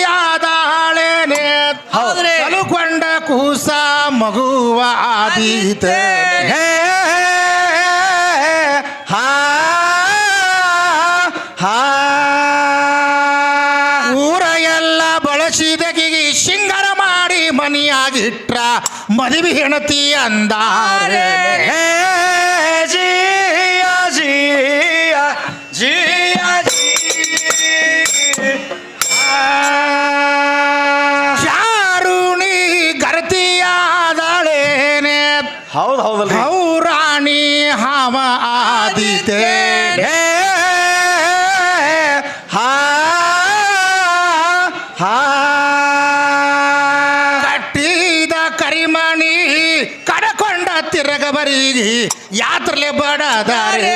ಕವಿಗಾರ್ತಿಯಾದಾಳೇನೆ ಕಲುಕೊಂಡ ಕೂಸ ಮಗುವ ಆದೀತೆ ಊರ ಎಲ್ಲ ಬಳಸಿದಗಿಗೆ ಶೃಂಗಾರ ಮಾಡಿ ಮನಿಯಾಗಿಟ್ರ ಮದುವೆ ಹೆಣತಿ ಅಂದಾರೆ ಚಾರುಣಿ ಗರತಿಯಾದಳೇನೆ ಹೌದು ಹೌದಲ್ರಿ ಹೌರಾಣಿ ಹಾವ ಆದಿತೆ ಕಟ್ಟಿದ ಕರಿಮಣಿ ಕಡಕೊಂಡ ತಿರಗಬರಿಗೆ ಯಾತ್ರಲೆ ಬಡದಾರೆ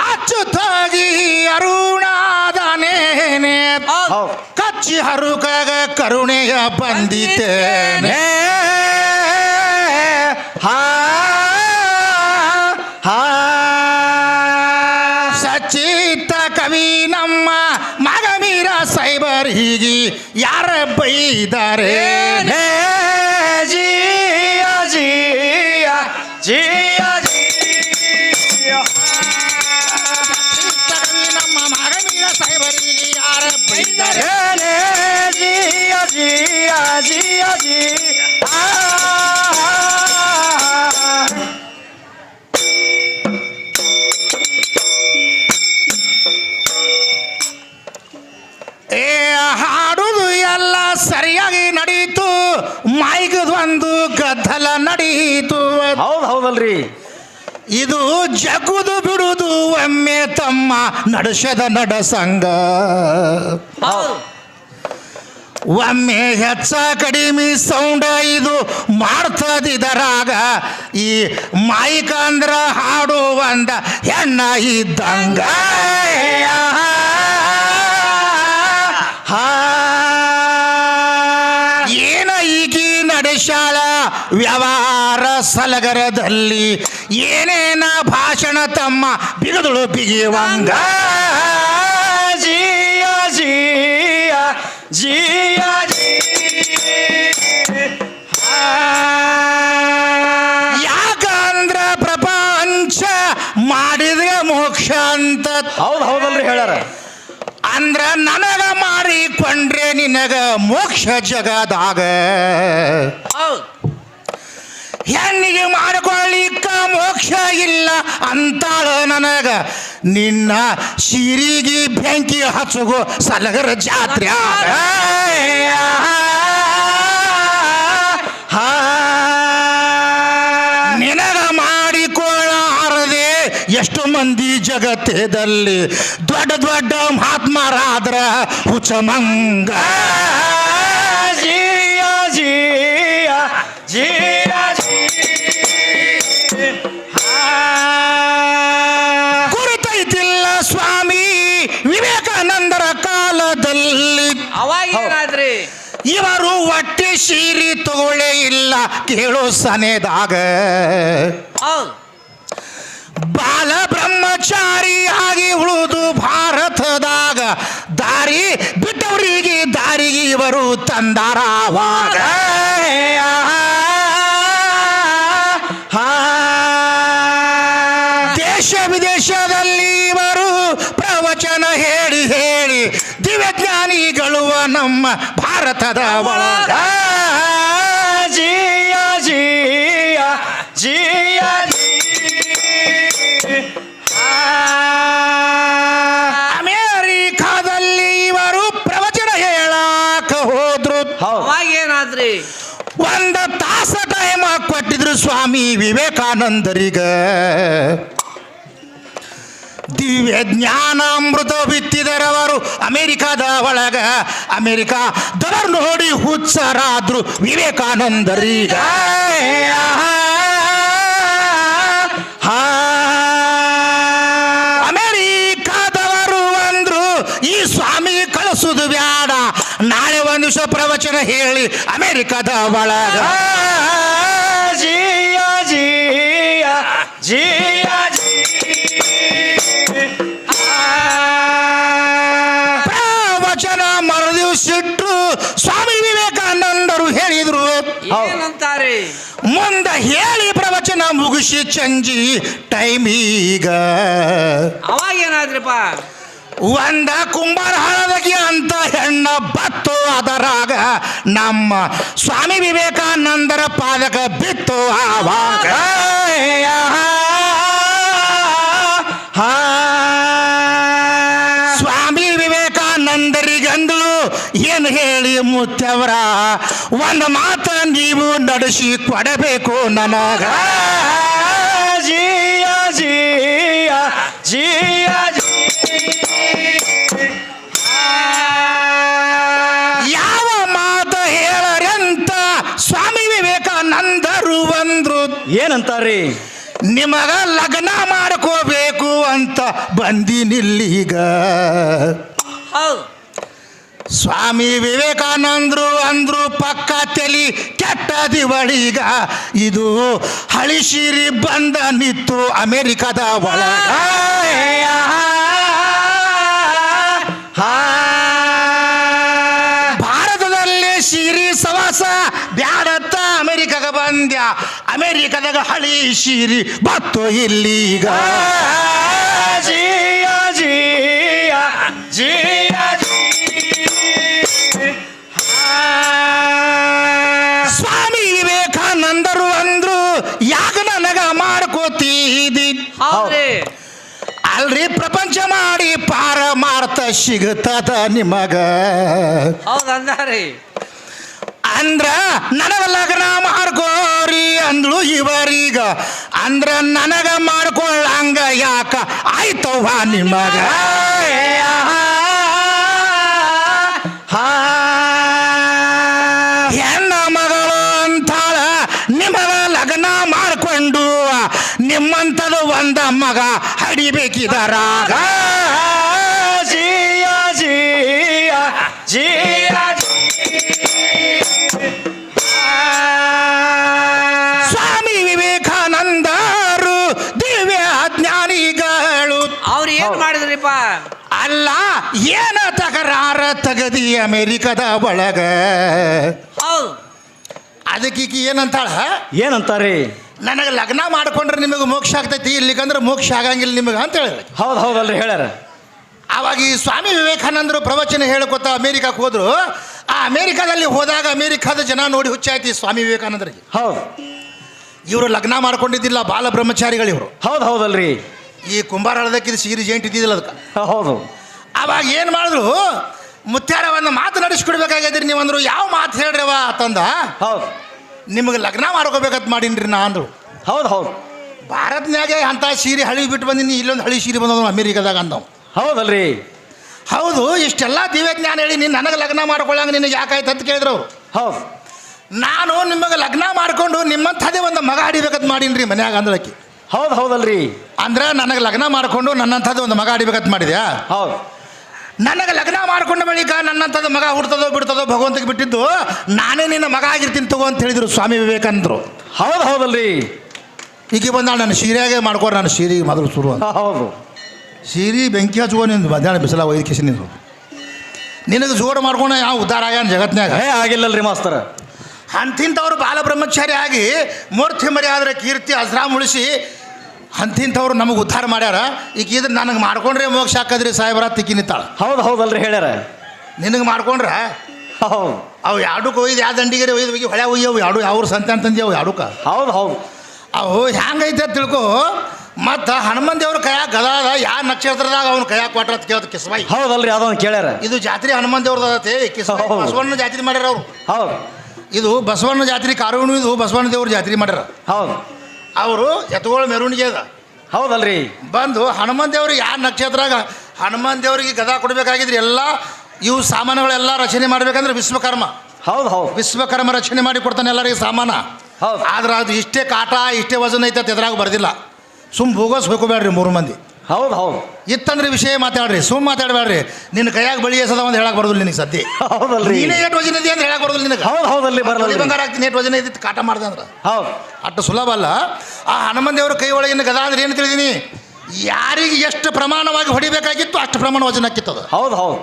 ಅಚ್ಚುತ್ತಾಗಿ ಅರುಣಾದನೇನೆ ಕಚ್ಚಿ ಹರುಕಾಗ ಕರುಣೆಯ ಬಂದಿತೇನೆ ಸಚಿತ್ತ ಕವಿ ನಮ್ಮ ಮಗ ಮೀರ ಸೈಬರಿಗೆ ಯಾರ ಬೈದಾರೆ ನಮ್ಮ ಮಗ ಮೀರ ಸೈಬರಿಗೆ ಯಾರ ಬೈದಾರೆ ಹಾಡುದು ಎಲ್ಲ ಸರಿಯಾಗಿ ನಡೀತು ಮೈಗದೊಂದು ಗದ್ದಲ ನಡೀತು ಹೌದು ಹೌದಲ್ರಿ ಇದು ಜಗುದು ಬಿಡುದು ಒಮ್ಮೆ ತಮ್ಮ ನಡೆಸದ ನಡಸಂಗ ಒಮ್ಮೆ ಹೆಚ್ಚ ಕಡಿಮೆ ಸೌಂಡ ಇದು ಮಾಡ್ತದಿದರಾಗ ಈ ಮೈಕ್ ಅಂದ್ರ ಹಾಡು ಒಂದ ಹೆಣ್ಣ ಇದ್ದಂಗ ಏನ ಈಗಿ ನಡೆಸಾಳ ವ್ಯವಹಾರ ಸಲಗರದಲ್ಲಿ ಏನೇನ ಭಾಷಣ ತಮ್ಮ ಬಿಗದಳು ಬಿಗಿಯುವಂಗ ಯಾಕಂದ್ರ ಪ್ರಪಂಚ ಮಾಡಿದ್ರೆ ಮೋಕ್ಷ ಅಂತ ಹೌದು ಹೌದಲ್ರಿ ಹೇಳ್ಯಾರ ಅಂದ್ರ ನನಗ ಮಾಡಿಕೊಂಡ್ರೆ ನಿನಗ ಮೋಕ್ಷ ಜಗದಾಗ ಹೆಣ್ಣಿಗೆ ಮಾಡಿಕೊಳ್ಳಿಕ್ಕ ಮೋಕ್ಷ ಇಲ್ಲ ಅಂತಾಳ ನನಗ ನಿನ್ನ ಸಿರಿಗೆ ಬೆಂಕಿ ಹಚ್ಚುಗೋ ಸಲಗರ ಜಾತ್ರೆ ನಿನಗ ಮಾಡಿಕೊಳ್ಳಾರದೆ ಎಷ್ಟು ಮಂದಿ ಜಗತ್ತದಲ್ಲಿ ದೊಡ್ಡ ದೊಡ್ಡ ಮಹಾತ್ಮರಾದ್ರ ಹುಚ್ಚಮಂಗ ಗುರುತೈತಿಲ್ಲ ಸ್ವಾಮಿ ವಿವೇಕಾನಂದರ ಕಾಲದಲ್ಲಿ ಅವಾಗೇನಾದ್ರಿ ಇವರು ಹೊಟ್ಟೆ ಸೀರಿ ತಗೊಳ್ಳೇ ಇಲ್ಲ ಕೇಳೋ ಸನೆದಾಗ ಬಾಲ ಬ್ರಹ್ಮಚಾರಿ ಆಗಿ ಉಳಿದು ಭಾರತದಾಗ ದಾರಿ ಬಿಟ್ಟವರಿಗೆ ದಾರಿಗೆ ಇವರು ತಂದಾರವಾಗ ದೇಶ ವಿದೇಶದಲ್ಲಿ ಇವರು ಪ್ರವಚನ ಹೇಳಿ ಹೇಳಿ ದಿವ್ಯಜ್ಞಾನಿಗಳು ನಮ್ಮ ಭಾರತದ ಒಳಗ ಅಮೇರಿಕಾದಲ್ಲಿ ಇವರು ಪ್ರವಚನ ಹೇಳಾಕ ಹೋದ್ರು ಅವಾಗೇನಾದ್ರಿ ಒಂದು ತಾಸ ಟೈಮ್ ಕೊಟ್ಟಿದ್ರು ಸ್ವಾಮಿ ವಿವೇಕಾನಂದರಿಗ ದಿವ್ಯ ಜ್ಞಾನಾಮೃತ ಬಿತ್ತಿದರವರು ಅಮೇರಿಕಾದ ಒಳಗ ಅಮೇರಿಕಾದವರು ನೋಡಿ ಹುಚ್ಚರಾದ್ರು ವಿವೇಕಾನಂದರಿಗ ಅಮೇರಿಕಾದವರು ಅಂದ್ರು ಈ ಸ್ವಾಮಿ ಕಳಿಸುದು ಬ್ಯಾಡ ನಾಳೆ ಒಂದು ದಿವಸ ಪ್ರವಚನ ಹೇಳಿ ಅಮೇರಿಕಾದ ಒಳಗ ಜಿಯ ಜಿ ಪ್ರವಚನ ಮರುದಿವ್ಸಿಟ್ರು ಸ್ವಾಮಿ ವಿವೇಕಾನಂದರು ಹೇಳಿದ್ರು. ಏನಂತಾರೆ? ಮುಂದೆ ಹೇಳಿ ಪ್ರವಚನ ಮುಗಿಸಿ ಚಂಜಿ ಟೈಮ್ ಈಗ ಅವಾಗ ಏನಾದ್ರಿಪ್ಪ? ಒಂದ ಕುಂಬಾರ ಹಳದಗಿ ಅಂತ ಹೆಣ್ಣ ಬತ್ತು, ಅದರಾಗ ನಮ್ಮ ಸ್ವಾಮಿ ವಿವೇಕಾನಂದರ ಪಾದಕ ಬಿತ್ತು. ಆವಾಗ ಸ್ವಾಮಿ ವಿವೇಕಾನಂದರಿಗಂದು ಏನು ಹೇಳಿ ಮುತ್ತವರ, ಒಂದು ಮಾತ ನೀವು ನಡೆಸಿ ಕೊಡಬೇಕು ನನಗ. ಜಿಯ ಜಿಯ ಜಿಯ ಜಿ ಯಾವ ಮಾತ ಹೇಳರಂತ ಸ್ವಾಮಿ ವಿವೇಕಾನಂದರು ಅಂದ್ರು. ಏನಂತಾರ್ರಿ? ನಿಮಗ ಲಗ್ನ ಮಾಡ್ಕೋಬೇಕು ಅಂತ ಬಂದಿನಿಲ್ಲೀಗ. ಹೌದು. ಸ್ವಾಮಿ ವಿವೇಕಾನಂದರು ಅಂದ್ರು ಪಕ್ಕ ತಲಿ ಕೆಟ್ಟ ದಿವಳಿಗ. ಇದು ಹಳಿಸಿರಿ ಬಂದ ನಿತ್ತು ಅಮೆರಿಕದ ಒಳಗ. ಭಾರತದಲ್ಲಿ ಸಿರಿ ಸವಾಸ ಬ್ಯಾಡತ್ತ ಅಮೆರಿಕಾಗ ಬಂದ್ಯ. ಅಮೆರಿಕದಾಗ ಹಳಿ ಸಿರಿ ಬತ್ತು ಇಲ್ಲೀಗ. ಜಿಯ ಜಿಯ ಜಿಯ ಸ್ವಾಮಿ ವಿವೇಕಾನಂದರು ಅಂದ್ರು ಯಾಕ ನನಗ ಮಾಡ್ಕೋತೀದಿ? ಹೌದ್ರಿ. ಅಲ್ರಿ ಪ್ರಪಂಚ ಮಾಡಿ ಪಾರ ಮಾಡ್ತ ಸಿಗತದ ನಿಮಗ. ಹೌದು ಅಂದಾರಿ. ಅಂದ್ರ ನನಗ ಲಗ್ನ ಮಾಡ್ಕೋರಿ ಅಂದ್ಳು ಇವರೀಗ. ಅಂದ್ರ ನನಗ ಮಾಡ್ಕೊಳ್ಳಂಗ ಯಾಕ ಆಯ್ತವ್ವ ನಿಮಗ? ಹೆಣ್ಣ ಮಗಳು ಅಂತಾಳ ನಿಮಗ ಲಗ್ನ ಮಾಡ್ಕೊಂಡು ನಿಮ್ಮಂತದು ಒಂದ ಮಗ ಹಡಿಬೇಕಿದರಾಗ. ಜಿಯ ಜಿಯ ಜಿಯ ಸ್ವಾಮಿ ವಿವೇಕಾನಂದರು ದಿವ್ಯ ಜ್ಞಾನಿಗಳು. ಅವ್ರು ಏನ್ ಮಾಡಿದ್ರಿಪ್ಪ? ಅಲ್ಲ ಏನ ತಕರಾರ ತಗದಿ ಅಮೆರಿಕದ ಒಳಗ. ಹೌದು. ಅದಕ್ಕೀಕಿ ಏನಂತಾಳ, ಏನಂತಾರ್ರಿ? ನನಗೆ ಲಗ್ನ ಮಾಡ್ಕೊಂಡ್ರೆ ನಿಮಗೆ ಮೋಕ್ಷ ಆಗ್ತೈತಿ, ಇಲ್ಲಿಕಂದ್ರೆ ಮೋಕ್ಷ ಆಗಂಗಿಲ್ಲ ನಿಮಗೆ ಅಂತ ಹೇಳಿದ್ರು. ಹೌದು ಹೌದಲ್ರಿ ಹೇಳ್ಯಾರ. ಆವಾಗ ಈ ಸ್ವಾಮಿ ವಿವೇಕಾನಂದರು ಪ್ರವಚನ ಹೇಳ್ಕೊತ ಅಮೇರಿಕಕ್ಕೆ ಹೋದ್ರು. ಆ ಅಮೇರಿಕಾದಲ್ಲಿ ಹೋದಾಗ ಅಮೇರಿಕಾದ ಜನ ನೋಡಿ ಹುಚ್ಚಾಯ್ತು ಈ ಸ್ವಾಮಿ ವಿವೇಕಾನಂದರಿಗೆ. ಹೌದು. ಇವರು ಲಗ್ನ ಮಾಡ್ಕೊಂಡಿದ್ದಿಲ್ಲ, ಬಾಲ ಬ್ರಹ್ಮಚಾರಿಗಳು ಇವರು. ಹೌದು ಹೌದಲ್ರಿ. ಈ ಕುಂಬಾರ ಹಳದಕ್ಕಿದ್ದು ಸೀರೆ ಜೇಂಟ್ ಇದ್ದಿದ್ದಿಲ್ಲ ಅದಕ್ಕೆ. ಹೌದು. ಅವಾಗ ಏನು ಮಾಡಿದ್ರು, ಮುತ್ಯಾರ ಒಂದು ಮಾತು ನಡೆಸ್ಕೊಡ್ಬೇಕಾಗಿದ್ರಿ ನೀವು ಅಂದರು. ಯಾವ ಮಾತು ಹೇಳ್ರವ ಅಂತಂದ. ಹೌದು. ನಿಮಗೆ ಲಗ್ನ ಮಾಡ್ಕೋಬೇಕಂತ ಮಾಡೀನ್ರಿ ನಾ ಅಂದರು. ಹೌದು ಹೌದು. ಭಾರತ್ನಾಗೆ ಅಂಥ ಸೀರೆ ಹಳಿ ಬಿಟ್ಟು ಬಂದಿನಿ, ಇಲ್ಲೊಂದು ಹಳಿ ಸೀರೆ ಬಂದವ ಅಮೇರಿಕಾದಾಗ ಅಂದವು. ಹೌದಲ್ರಿ. ಹೌದು, ಇಷ್ಟೆಲ್ಲ ದಿವ್ಯಜ್ಞಾನ ಹೇಳಿ ನೀನು ನನಗೆ ಲಗ್ನ ಮಾಡ್ಕೊಳ್ಳಂಗೆ ನಿನಗೆ ಯಾಕಾಯ್ತು ಅಂತ ಕೇಳಿದ್ರು ಅವರು. ಹೌದು. ನಾನು ನಿಮಗೆ ಲಗ್ನ ಮಾಡಿಕೊಂಡು ನಿಮ್ಮಂಥದೇ ಒಂದು ಮಗ ಹಿಡಿಬೇಕಂತ ಮಾಡೀನಿ ಮನ್ಯಾಗ ಅಂದಳಕ್ಕೆ. ಹೌದು ಹೌದಲ್ರಿ. ಅಂದ್ರೆ ನನಗೆ ಲಗ್ನ ಮಾಡಿಕೊಂಡು ನನ್ನಂಥದ್ದು ಒಂದು ಮಗ ಹಿಡಿಬೇಕಂತ ಮಾಡಿದ್ಯಾ? ಹೌದು. ನನಗೆ ಲಗ್ನ ಮಾಡ್ಕೊಂಡ ಬಳಿಕ ನನ್ನಂಥದ್ದು ಮಗ ಹುಡ್ತದೋ ಬಿಡ್ತದೋ ಭಗವಂತಗೆ ಬಿಟ್ಟಿದ್ದು, ನಾನೇ ನಿನ್ನ ಮಗ ಆಗಿರ್ತೀನಿ ತಗೋ ಅಂತ ಹೇಳಿದರು ಸ್ವಾಮಿ ವಿವೇಕಾನಂದರು. ಹೌದು ಹೌದಲ್ರಿ. ಈಗ ಬಂದ ನಾನು ಸೀರೆಯಾಗೆ ಮಾಡ್ಕೊಂಡು ನಾನು ಸೀರೆಗೆ ಮೊದಲು ಶುರು ಅಂತ. ಹೌದು. ಸೀರೆ ಬೆಂಕಿ ಹಚ್ಕೋ ನಿಂದು ಮಧ್ಯಾಹ್ನ ಬಿಸಿಲ ಒಯ್ದು ಕಿಸಿ ನಿಂದು ನಿನಗೆ ಜೋಡು ಮಾಡ್ಕೊಂಡು ಯಾವ ಉದ್ಧಾರ ಆಗ್ಯಾನ ಜಗತ್ನಾಗ? ಆಗಿಲ್ಲಲ್ರಿ ಮಾಸ್ತರ. ಅಂತಿಂಥವ್ರು ಬಾಲ ಬ್ರಹ್ಮಚಾರಿ ಆಗಿ ಮೂರ್ತಿ ಮರಿ ಆದರೆ ಕೀರ್ತಿ ಅಸ್ರಾಮ್ ಉಳಿಸಿ ಅಂತಿಂಥವ್ರು ನಮಗೆ ಉದ್ಧಾರ ಮಾಡ್ಯಾರ. ಈಗ ಇದ್ರೆ ನನಗೆ ಮಾಡ್ಕೊಂಡ್ರೆ ಮೋಕ್ಷ ಹಾಕದ್ರಿ ಸಾಹೇಬರ ತಿಕ್ಕಿ ನಿಂತಾಳ. ಹೌದು ಹೌದಲ್ರಿ ಹೇಳ್ಯಾರ. ನಿನಗೆ ಮಾಡ್ಕೊಂಡ್ರೆ ಹೌದು. ಅವು ಎರಡಕ್ಕೆ ಒಯ್ದು ಯಾವ ದಂಡಿಗೆ ಒಯ್ದು ಹೋಗಿ ಹೊಳೆ ಒಯ್ಯವು ಎರಡು ಅವ್ರ ಸಂತೆ ಅಂತಂದು ಅವು ಎರಡಕ್ಕೆ. ಹೌದು ಹೌದು. ಅವು ಹೆಂಗೈತೆ ಅಂತ ತಿಳ್ಕೊ. ಮತ್ತು ಹನುಮನ್ ದೇವ್ರ ಕೈಯಾಗ ಗದಾದ ಯಾವ ನಕ್ಷತ್ರದಾಗ ಅವ್ನ ಕೈಯಾಗ ಕೊಟ್ರ ಅಂತ ಕೇಳ್ದ ಕಿಸ್ಬಾಯಿ. ಹೌದಲ್ರಿ, ಅದೊಂದು ಕೇಳ್ಯಾರ. ಇದು ಜಾತ್ರೆ ಹನುಮನ್ ದೇವ್ರದತೆ ಕಿಸ್ಬಾಯಿ. ಹೌದು. ಬಸವಣ್ಣ ಜಾತ್ರೆ ಮಾಡ್ಯಾರ ಅವರು. ಹೌದು. ಇದು ಬಸವಣ್ಣ ಜಾತ್ರೆ ಕಾರುಣಿ, ಇದು ಬಸವಣ್ಣ ದೇವ್ರ ಜಾತ್ರೆ ಮಾಡ್ಯಾರ. ಹೌದು. ಅವರು ಎತ್ತುಗಳ ಮೆರವಣಿಗೆ ಅದ ಹೌದಲ್ರಿ. ಬಂದು ಹನುಮನ್ ದೇವ್ರಿಗೆ ಯಾವ ನಕ್ಷತ್ರಾಗ ಹನುಮನ್ ದೇವ್ರಿಗೆ ಗದಾ ಕೊಡಬೇಕಾಗಿದ್ರಿ ಎಲ್ಲ ಇವು ಸಾಮಾನುಗಳೆಲ್ಲ ರಚನೆ ಮಾಡ್ಬೇಕಂದ್ರೆ ವಿಶ್ವಕರ್ಮ. ಹೌದು ಹೌದು. ವಿಶ್ವಕರ್ಮ ರಚನೆ ಮಾಡಿ ಕೊಡ್ತಾನೆ ಎಲ್ಲರಿಗೆ ಸಾಮಾನ. ಹೌದು. ಆದ್ರೆ ಅದು ಇಷ್ಟೇ ಕಾಟ ಇಷ್ಟೇ ವಜನ್ ಐತೆ ಎದ್ರಾಗ ಬರ್ದಿಲ್ಲ. ಸುಮ್ ಭೂಗೋಸ್ ಹೋಗ್ಬೇಡ್ರಿ 3 ಮಂದಿ. ಹೌದು ಹೌದು ಇತ್ತಂದ್ರೆ ವಿಷಯ ಮಾತಾಡ್ರಿ ಸುಮ್ ಮಾತಾಡಬೇಡ್ರಿ ನಿನ್ನ ಕೈಯಾಗ ಬಳಿ ಎಸದ ಒಂದು ಹೇಳಕ್ ಬರೋದಿಲ್ಲ ನಿನಗೆ ಸದ್ಯ ಹೌದಲ್ರಿ ನೀನೇ ಏಟ್ ವಜನ ಇದೆ ಅಂತ ಹೇಳಕ್ ಬರೋದಿಲ್ಲ ನಿನಗೆ ಹೌದು ಹೌದಲ್ರಿ ಬಳಿ ಬರಲ್ಲ ಬಂಗಾರ ಆಗ್ತೀನಿ ಏಟ್ ವಜನ ಇದ್ದಿತ್ತು ಕಾಟ ಮಾಡ್ದೆ ಅಂದ್ರೆ ಹೌದು ಅಷ್ಟು ಸುಲಭ ಅಲ್ಲ ಆ ಹನುಮನ್ ದೇವರ ಕೈ ಒಳಗಿನ ಗದಾ ಅಂದ್ರೆ ಏನು ತಿಳಿದೀನಿ ಯಾರಿಗೆ ಎಷ್ಟು ಪ್ರಮಾಣವಾಗಿ ಹೊಡಿಬೇಕಾಗಿತ್ತು ಅಷ್ಟು ಪ್ರಮಾಣ ವಜನ ಹಾಕಿತ್ತದ ಹೌದು ಹೌದು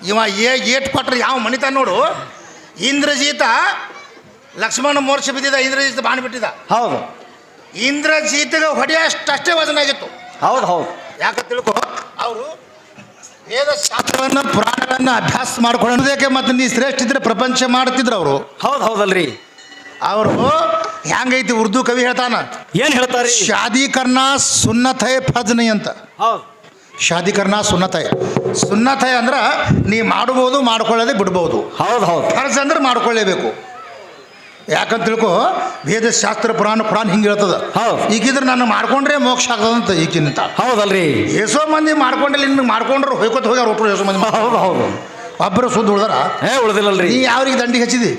ಇವ ಏಟ್ ಕೊಟ್ರೆ ಯಾವ ಮನಿತ ನೋಡು ಇಂದ್ರಜೀತ ಲಕ್ಷ್ಮಣ ಮೋರ್ಚ ಬಿದ್ದಿದ್ದ ಇಂದ್ರಜೀತ ಬಾಣ್ ಬಿಟ್ಟಿದ್ದ ಹೌದು ಇಂದ್ರಜೀತಗೆ ಹೊಡೆಯಷ್ಟೇ ವಜನ ಆಗಿತ್ತು ಹೌದು ಹೌದು ಯಾಕೆ ತಿಳ್ಕೊ ಅವರು ವೇದ ಶಾಸ್ತ್ರವನ್ನು ಪುರಾಣಗಳನ್ನು ಅಭ್ಯಾಸ ಮಾಡ್ಕೊಳ್ಳೋದಕ್ಕೆ ಮತ್ತು ನೀ ಶ್ರೇಷ್ಠ ಇದ್ರೆ ಪ್ರಪಂಚ ಮಾಡ್ತಿದ್ರು ಅವರು ಹೌದು ಹೌದಲ್ರಿ ಅವರು ಹೆಂಗೈತಿ ಉರ್ದು ಕವಿ ಹೇಳ್ತಾನ ಏನ್ ಹೇಳ್ತಾರೆ ಶಾದಿ ಕರ್ನಾ ಸುನ್ನತ್ ಹೈ ಫಜ್ ನೈ ಅಂತ ಹೌದು ಶಾದಿ ಕರ್ನಾ ಸುನ್ನತ್ ಹೈ ಸುನ್ನತ್ ಹೈ ಅಂದ್ರೆ ನೀ ಮಾಡ್ಬೋದು ಮಾಡ್ಕೊಳ್ಳೋದೇ ಬಿಡ್ಬೋದು ಹೌದು ಹೌದು ಫರ್ಜ್ ಅಂದ್ರೆ ಮಾಡ್ಕೊಳ್ಳೇಬೇಕು ಯಾಕಂತ ತಿಳ್ಕೊ ವೇದ ಶಾಸ್ತ್ರ ಪುರಾಣ ಹಿಂಗೆ ಹೇಳ್ತದ ಹೌದು ಈಗಿದ್ರೆ ನಾನು ಮಾಡ್ಕೊಂಡ್ರೆ ಮೋಕ್ಷ ಆಗ್ತದಂತ ಈಗಿನ ಹೌದಲ್ರಿ ಎಷ್ಟೋ ಮಂದಿ ಮಾಡ್ಕೊಂಡಿಲ್ಲ ಇನ್ನು ಮಾಡ್ಕೊಂಡ್ರು ಹೋಯ್ಕೊತ ಹೋಗ್ಯಾರ ಒಟ್ಟರು ಎಷ್ಟೋ ಮಂದಿ ಹೌದು ಹೌದು ಒಬ್ಬರು ಸುದ್ದ ಉಳ್ದಾರ ಉಳ್ದಿಲ್ಲಲ್ರಿ ನೀ ಯಾವ್ರಿಗೆ ದಂಡಿಗೆ ಹಚ್ಚಿದಿ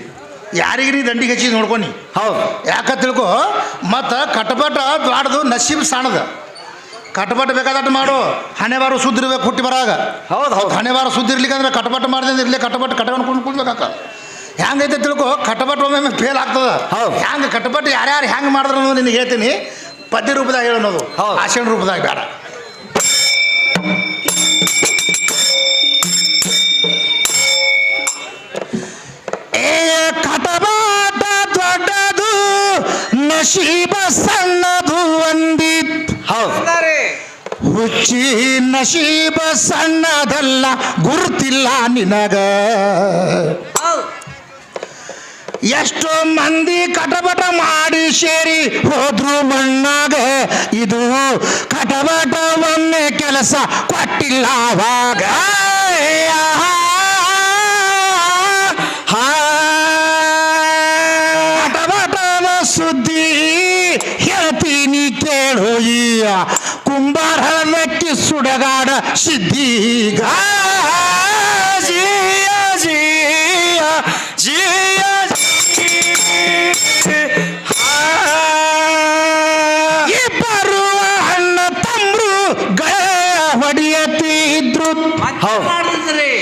ಯಾರಿಗೆ ನೀ ದಂಡಿಗೆ ಹಚ್ಚಿದಿ ನೋಡ್ಕೊನಿ ಹೌದು ಯಾಕಂತ ತಿಳ್ಕೊ ಮತ್ತು ಕಟಪಟ ದ್ವಾಡ್ದು ನಸೀಬ್ ಸಾಣದ ಕಟಪಟ ಬೇಕಾದಟ್ಟು ಮಾಡು ಹಣೆ ಬಾರು ಸುದ್ದ ಇರ್ಬೇಕು ಹುಟ್ಟಿ ಬರಾಗ ಹೌದು ಹೌದು ಹಣೆ ಬಾರು ಸುದ್ದ ಇರ್ಲಿಕ್ಕೆ ಅಂದ್ರೆ ಕಟಪಟ ಮಾಡ್ದೆ ಇರ್ಲಿ ಕಟಪಟ ಕಟ್ಕೊಂಡು ಕುಂದ್ಬೇಕಾಕ ಹೆಂಗೈತೆ ತಿಳ್ಕೊ ಕಟಪಟ ಒಮ್ಮೆ ಫೇಲ್ ಆಗ್ತದ ಹೌದು. ಹೆಂಗೆ ಕಟಪಟ ಯಾರ್ಯಾರು ಹೆಂಗೆ ಮಾಡಿದ್ರು ಅನ್ನೋದು ನಿನಗೆ ಹೇಳ್ತೀನಿ ಪದ್ಯ ರೂಪದಾಗ ಹೇಳೋದು ಹೌದು. ಆಷಾಢ ರೂಪದಾಗ ಬೇಡ ಕಟಬಾಟ ದೊಡ್ಡದು ನಶೀಬ ಸಣ್ಣದು ಒಂದಿತ್ ಹೌದು ಅಂದಾರಿ ಹುಚ್ಚಿ ನಶೀಬ ಸಣ್ಣದಲ್ಲ ಗುರುತಿಲ್ಲ ನಿನಗ ಹೌದು ಎಷ್ಟೋ ಮಂದಿ ಕಟಬಟ ಮಾಡಿ ಸೇರಿ ಹೋದ್ರು ಮಣ್ಣಾಗ ಇದು ಕಟಬಟ ಒಮ್ಮೆ ಕೆಲಸ ಕೊಟ್ಟಿಲ್ಲ ಅವಾಗ ಕಟಬಟದ ಸುದ್ದಿ ಹೇಳ್ತೀನಿ ಕೇಳು ಈಗ ಕುಂಬಾರಕ್ಕೆ ಸುಡಗಾಡ ಸಿದ್ಧಿಗ ಜಿಯ ಜಿಯ ಜಿಯ ಇಬ್ಬರು ಅಣ್ಣ ತಮ್ರು ಗಳ ಹೊಡೆಯತ್ತಿದ್ರು ಮತ್ತೆ ಮಾಡಿದ್ರಿ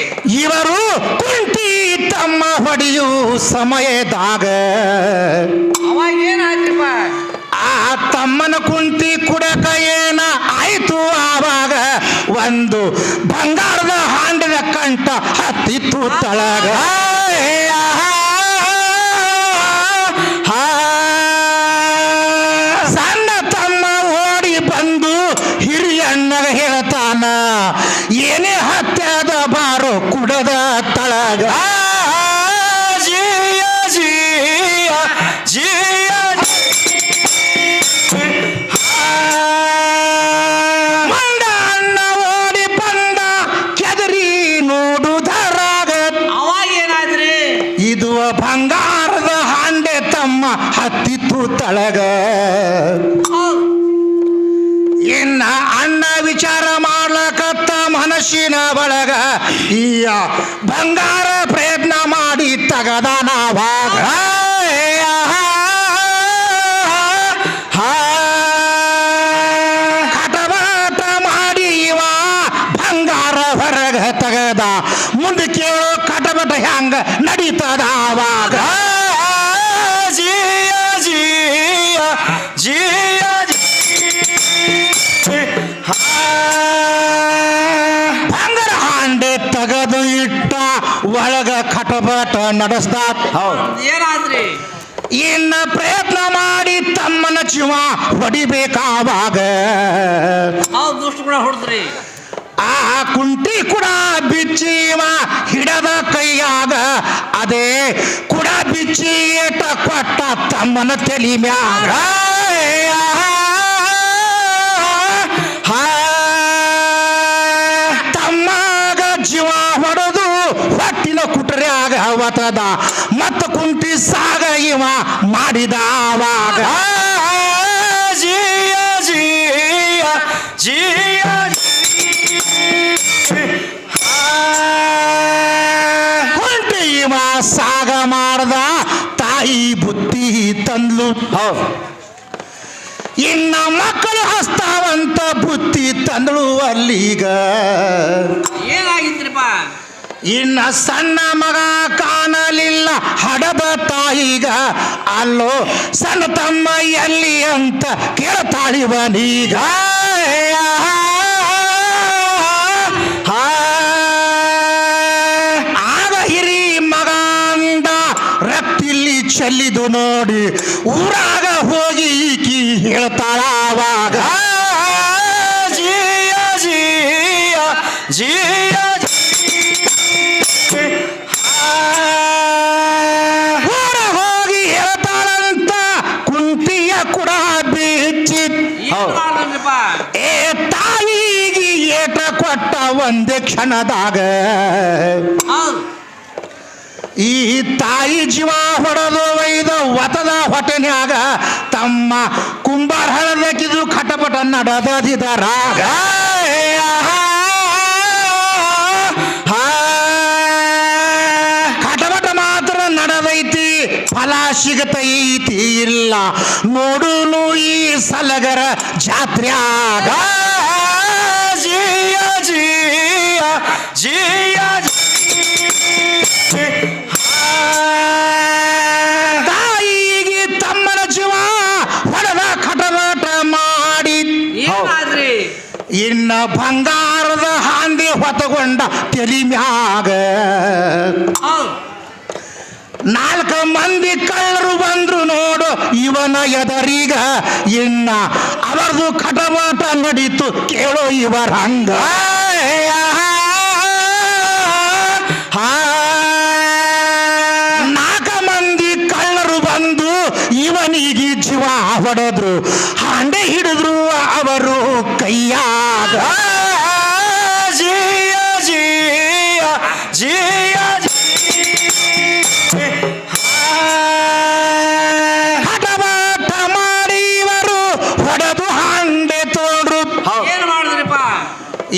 ಇವರು ಕುಂಟಿ ತಮ್ಮ ಹೊಡೆಯು ಸಮಯದಾಗ ಅವಾಗ ಏನಾಯ್ತಪ್ಪ ಆ ತಮ್ಮನ ಕುಂಟಿ ಕುಡಕ ಏನ ಆಯ್ತು ಆವಾಗ ಒಂದು ಬಂಗಾರದ ಹಾಂಡಿನ ಕಂಠ ಹತ್ತಿತ್ತು ತಳಗ ಸಣ್ಣ ತಮ್ಮ ಓಡಿ ಬಂದು ಹಿರಿಯಣ್ಣಗ ಹೇಳ್ತಾನ ಏನೇ ಹತ್ಯದ ಬಾರೋ ಕುಡದ ತಳಗ ಜಿಯ ಜಿಯ ಜಿಯ ಮಂಡ ಅಣ್ಣ ಓಡಿ ಬಂದ ಕೆದರಿ ನೋಡುದರಾಗ ಅವಾಗ ಏನಾಯ್ತ್ರಿ ಇದು ಬಂಗಾರದ ಹಾಂಡೆ ತಮ್ಮ ಹತ್ತಿತ್ತು ತಳಗ ಹೌದು ಇನ್ನ ಅಣ್ಣ ವಿಚಾರ ಮಾಡ್ಲಕತ್ತ ಮನಸ್ಸಿನ ಒಳಗ ಈ ಬಂಗಾರ ಪ್ರಯತ್ನ ಮಾಡಿ ತಗದಾನವಾಗ ಕಟಬಾಟ ಮಾಡಿ ಇವ ಬಂಗಾರ ಹೊರಗ ತಗದ ಮುಂದೆ ಕೇಳೋ ಕಟಬಟ ಹ್ಯಾಂಗ ನಡೀತದ ಆವಾಗ ಜಿಯ ಜಿಯ ಜಿಯ ಬಂಗಾರ ಹಾಂಡೆ ತಗದು ಇಟ್ಟ ಒಳಗ ಕಟಬಟ ನಡೆಸ್ದ ಹೌದು ಏನಾದ್ರಿ ಇನ್ನ ಪ್ರಯತ್ನ ಮಾಡಿ ತಮ್ಮನ ಜೀವ ಹೊಡಿಬೇಕಾವಾಗ ಹೌದು ದುಷ್ಟ ಕೂಡ ಹೊಡೆದ್ರಿ ಆ ಕುಂಟಿ ಕೂಡ ಬಿಚ್ಚಿವ ಹಿಡದ ಕೈಯಾಗ ಅದೇ ಕೂಡ ಬಿಚ್ಚಿ ಏಟ ಕೊಟ್ಟ ತಮ್ಮನ ತಲಿ ಮ್ಯಾಗ ತಮ್ಮಗ ಜೀವ ಹೊಡೆದು ಹೊಟ್ಟಿನ ಕುಟ್ರ್ಯಾಗ ಅವತದ ಮತ್ತ ಕುಂಟಿ ಸಾಗ ಇವ ಮಾಡಿದ ಆವಾಗ ಜಿಯ ಜಿಯ ಜಿಯ ಕುಂಟಿ ಇವ ಸಾಗ ಮಾಡ್ದ ತಾಯಿ ಬುದ್ಧಿ ತಂದ್ಲು ಹೌದು ಇನ್ನ ಮಕ್ಕಳು ಹಸ್ತಾವಂತ ಬುತ್ತಿ ತಂದಳು ಅಲ್ಲೀಗ ಏನಾಗಿತ್ರಿಪ್ಪ ಇನ್ನ ಸಣ್ಣ ಮಗ ಕಾಣಲಿಲ್ಲ ಹಡದ ತಾಯಿಗ ಅಲ್ಲೋ ಸಣ್ಣ ತಮ್ಮ ಎಲ್ಲಿ ಅಂತ ಕೇಳ್ತಾಳಿವನೀಗ ಆಗ ಹಿರಿ ಮಗ ಅಂದ ರಕ್ತಿಲ್ಲಿ ಚೆಲ್ಲಿದು ನೋಡಿ ಊರಾಗ ಹೋಗಿ ಈಕಿ ಹೇಳ್ತಾಳಾವಾಗ ಜಿಯ ಜಿಯ ಜಿಯ ಊರ ಹೋಗಿ ಹೇಳ್ತಾಳಂತ ಕುಂತಿಯ ಕೂಡ ಬಿಚ್ಚಿ ಏನ್ ಮಾಡಿದ್ರಿಪ್ಪ ಏ ತಾಯಿಗೆ ಏಟ ಕೊಟ್ಟ ಒಂದೇ ಕ್ಷಣದಾಗ ಹೌದು ಈ ತಾಯಿ ಜೀವ ಹೊಡೆದು ಒಯ್ದ ಒತದ ಹೊಟ್ಟೆನ್ಯಾಗ ತಮ್ಮ ಕುಂಬಾರ ಹಳದಕ್ಕಿದು ಖಟಪಟ ನಡೆದಿದರಾಗ ಖಟಪಟ ಮಾತ್ರ ನಡೆದೈತಿ ಫಲ ಸಿಗತೈತಿ ಇಲ್ಲ ನೋಡುನು ಈ ಸಲಗರ ಜಾತ್ರ್ಯಾಗ ಜಿಯ ಜಿಯ ಜಿಯ ತಾಯಿಗೆ ತಮ್ಮನ ಜೀವ ಹೊಡೆದ ಖಟಬಟ ಮಾಡಿ ಏನಾದ್ರಿ ಇನ್ನ ಬಂಗಾರದ ಹಾಂದಿ ಹೊತ್ತಗೊಂಡ ತಲಿ ಮ್ಯಾಗ ಹೌದು 4 ಮಂದಿ ಕಳ್ಳರು ಬಂದ್ರು ನೋಡು ಇವನ ಎದರೀಗ ಇನ್ನ ಅವರದು ಖಟಬಟ ನಡೀತು ಕೇಳೋ ಇವರ ಹಂಗ ಇವನಿಗೆ ಜೀವ ಹೊಡೆದ್ರು ಹಾಂಡೆ ಹಿಡಿದ್ರು ಅವರು ಕೈಯಾಗ ಜಿಯ ಜಿಯ ಜಿಯ ಹಠಬಾಟ ಮಾಡಿ ಇವರು ಹೊಡೆದು ಹಾಂಡೆ ತೋಡ್ರು ಏನ್ ಮಾಡಿದ್ರಿಪ್ಪ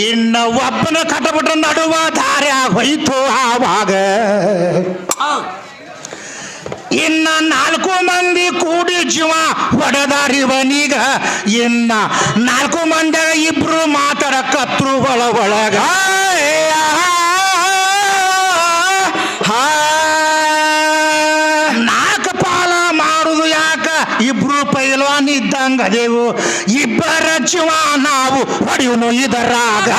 ಇನ್ನ ಒಬ್ಬನ ಕಟಬಟ ನಡುವ ದಾರ್ಯಾಗ ಹೋಯ್ತು ಆವಾಗ ಹೌದು ಇನ್ನ 4 ಮಂದಿ ಕೂಡಿ ಜೀವ ಹೊಡೆದಾರಿವನೀಗ ಇನ್ನ 4 ಮಂದಿಯಾಗ ಇಬ್ರು ಮಾತಾಡಕತ್ರು ಒಳಗ 4 ಪಾಲ ಮಾಡುದು ಯಾಕ ಇಬ್ರು ಪೈಲ್ವಾನ್ ಇದ್ದಂಗ ಅದೇವು ಇಬ್ಬರ ಜೀವ ನಾವು ಹೊಡೆಯುನು ಇದರಾಗ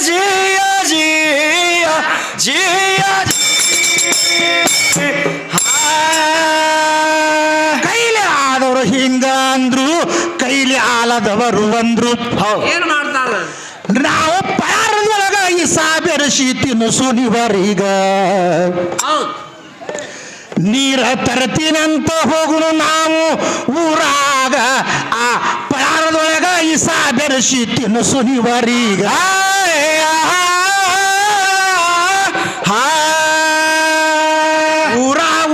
ಜಿಯ ಜಿಯ ಜಿಯ ಕೈಲಿ ಆದವರು ಹಿಂಗ ಅಂದ್ರು ಕೈಲಿ ಆಲದವರು ಅಂದ್ರು ಏನ್ ಮಾಡ್ತಾರ ನಾವು ಪಾರದೊಳಗ ಈ ಬೆರೆಸಿ ತಿನ್ನಿಸು ನೀವರೀಗ ಹೌದು ನೀರ ತರ್ತೀನಂತ ಹೋಗುನು ನಾವು ಊರಾಗ ಆ ಪಾರದೊಳಗ ಈ ಬೆರೆಸಿ ತಿನ್ನಿಸು ನೀವರೀಗ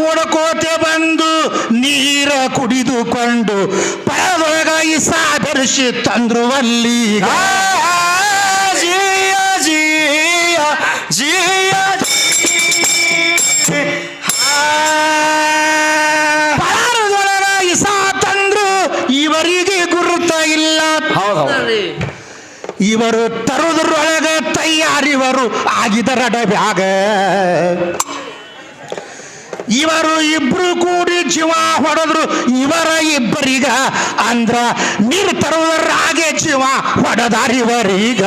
ಓಡಕೋತೆ ಬಂದು ನೀರ ಕುಡಿದುಕೊಂಡು ಪರದೊಳಗ ಇಸ ಬೆರೆಸಿ ತಂದ್ರು ಅಲ್ಲೀಗ ಜಿಯ ಜಿಯ ಜಿಯ ಪರದೊಳಗ ಇಸ ತಂದ್ರು ಇವರಿಗೆ ಗುರುತ ಇಲ್ಲ ಹೌದ್ರಿ ಇವರು ತರುವುದರೊಳಗ ತಯಾರಿವರು ಆಗಿದರ ಬ್ಯಾಗ ಇವರು ಇಬ್ರು ಕೂಡಿ ಜೀವ ಹೊಡೆದ್ರು ಇವರ ಇಬ್ಬರಿಗ ಅಂದ್ರ ನೀರು ತರುವುದರ ಹಾಗೆ ಜೀವ ಹೊಡೆದಾರಿವರೀಗ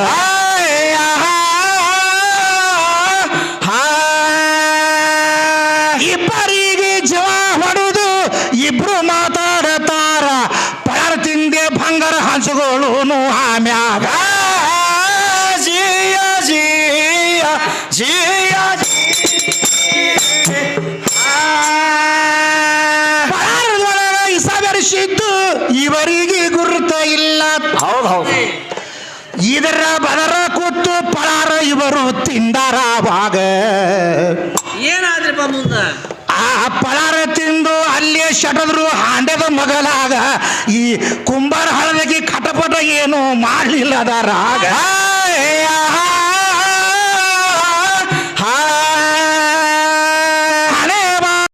ಇಬ್ಬರಿಗೆ ಜೀವ ಹೊಡೆದು ಇಬ್ರು ಮಾತಾಡತಾರ ಪರ ತಿಂದೆ ಬಂಗಾರ ಹಂಚುಗಳು ಆಮ್ಯಾಗ ಜಿಯ ಜಿಯ ಜಿಯ ಬೆರೆಸಿದ್ದು ಇವರಿಗೆ ಗುರುತ ಇಲ್ಲ ಹೌದು ಇದರ ಬದರ ಕೂತು ಪಳಾರ ಇವರು ತಿಂದಾರವಾಗ ಏನಾದ್ರಿಪ್ಪ ಮುಂದ ಆ ಪಳಾರ ತಿಂದು ಅಲ್ಲೇ ಶಟದ್ರು ಹಾಂಡೆದ ಮಗಲಾಗ ಈ ಕುಂಬಾರ ಹಳದಗಿ ಕಟಪಟ ಏನು ಮಾಡಲಿಲ್ಲದರಾಗ